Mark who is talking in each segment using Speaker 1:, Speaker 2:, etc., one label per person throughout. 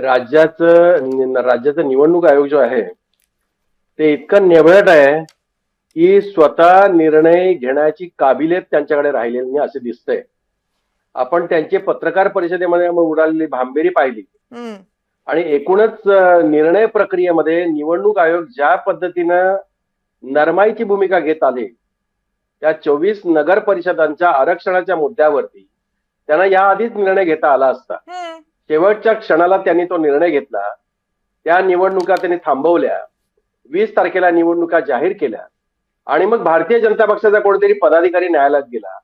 Speaker 1: राज्याचं निवडणूक आयोग जो आहे ते इतकं नेभळट आहे की स्वतः निर्णय घेण्याची काबिलियत त्यांच्याकडे राहिलेली नाही असे दिसतंय. आपण त्यांचे पत्रकार परिषदेमध्ये उडालेली भांबेरी पाहिली आणि एकूणच निर्णय प्रक्रियेमध्ये निवडणूक आयोग ज्या पद्धतीनं नरमाईची भूमिका घेत आले त्या 24 नगर परिषदांच्या आरक्षणाच्या मुद्द्यावरती त्यांना याआधीच निर्णय घेता आला असता. शेवटच्या क्षणाला त्यांनी तो निर्णय घेतला. त्या निवडणुका त्यांनी थांबवल्या. 20 तारखेला निवडणुका जाहीर केल्या आणि मग भारतीय जनता पक्षाचा कोणतरी पदाधिकारी न्यायालयात गेला.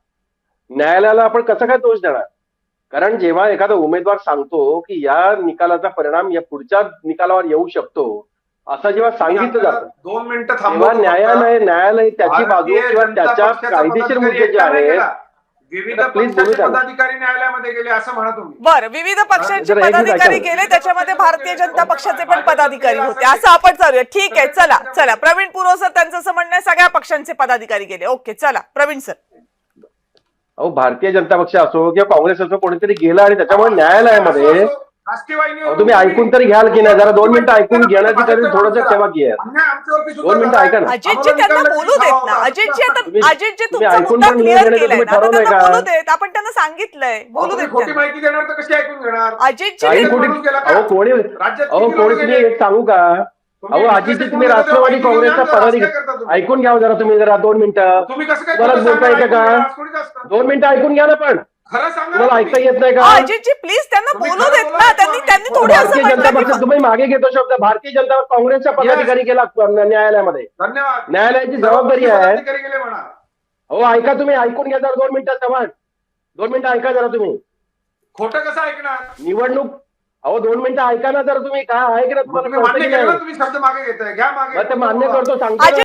Speaker 1: न्यायालयाला आपण कसं काय दोष देणार? कारण जेव्हा एखादा उमेदवार सांगतो की या निकालाचा परिणाम या पुढच्या निकालावर येऊ शकतो असं जेव्हा सांगितलं जातं
Speaker 2: 2 मिनिटं
Speaker 1: तेव्हा न्यायालय त्याची बाजू किंवा त्याच्या कायदेशीर मुद्दे जे आहेत
Speaker 2: विविध पक्षाचे पदाधिकारी न्यायालयामध्ये गेले असं म्हणा तुम्ही.
Speaker 3: बरं, विविध पक्षांचे पदाधिकारी गेले, त्याच्यामध्ये भारतीय जनता पक्षाचे पण पदाधिकारी होते असं आपण चालूया. ठीक आहे, चला चला प्रवीण पुरोसर त्यांचं असं म्हणणं आहे सगळ्या पक्षांचे पदाधिकारी गेले. ओके, चला प्रवीण सर.
Speaker 1: अहो, भारतीय जनता पक्ष असो किंवा काँग्रेस असो कोणीतरी गेला आणि त्याच्यामुळे न्यायालयामध्ये तुम्ही ऐकून तरी घ्याल की नाही? जरा 2 मिनिटं ऐकून घेण्याची तरी थोडंसं सेवा की आहे.
Speaker 2: 2
Speaker 1: मिनिटं ऐका ना.
Speaker 3: अजितजी त्यांना बोलू देत ना. अजितजी तुमचा मुद्दा क्लिअर केलाय ना, त्यांना बोलू देत. आपण त्यांना सांगितलंय बोलू देत.
Speaker 2: खोटी माहिती देणार तर कशी ऐकून घेणार?
Speaker 3: अजितजी
Speaker 1: कोणी एक सांगू का? अहो, अजितजी तुम्ही राष्ट्रवादी काँग्रेसचा पदाधिकारी ऐकून घ्या जरा. तुम्ही जरा 2 मिनिटं
Speaker 2: तुम्ही कसं काय
Speaker 1: परत बोलता येतं का? 2 मिनिटं ऐकून घ्या ना. पण
Speaker 2: खरं सांगा,
Speaker 1: तुम्हाला ऐकता येत नाही का?
Speaker 3: अजितजी प्लीज त्यांना बोलू देत ना. त्यांनी थोडी
Speaker 1: भारतीय जनता पक्ष तुम्ही मागे घेतो शब्द. भारतीय जनता काँग्रेसचा पदाधिकारी गेला न्यायालयामध्ये.
Speaker 2: धन्यवाद.
Speaker 1: न्यायालयाची जबाबदारी आहे.
Speaker 2: गेले म्हणा.
Speaker 1: हो, ऐका तुम्ही. ऐकून घ्या जरा 2 मिनिटं समान. 2 मिनिटं ऐका जरा तुम्ही.
Speaker 2: खोटं कसं ऐकणार?
Speaker 1: निवडणूक. अहो, 2 मिनिटं ऐका ना जरा तुम्ही. काय आहे की ना तुम्हाला?
Speaker 2: तुम्ही शब्द मागे घेताय. घ्या मागे.
Speaker 1: मान्य करतो, सांगतो.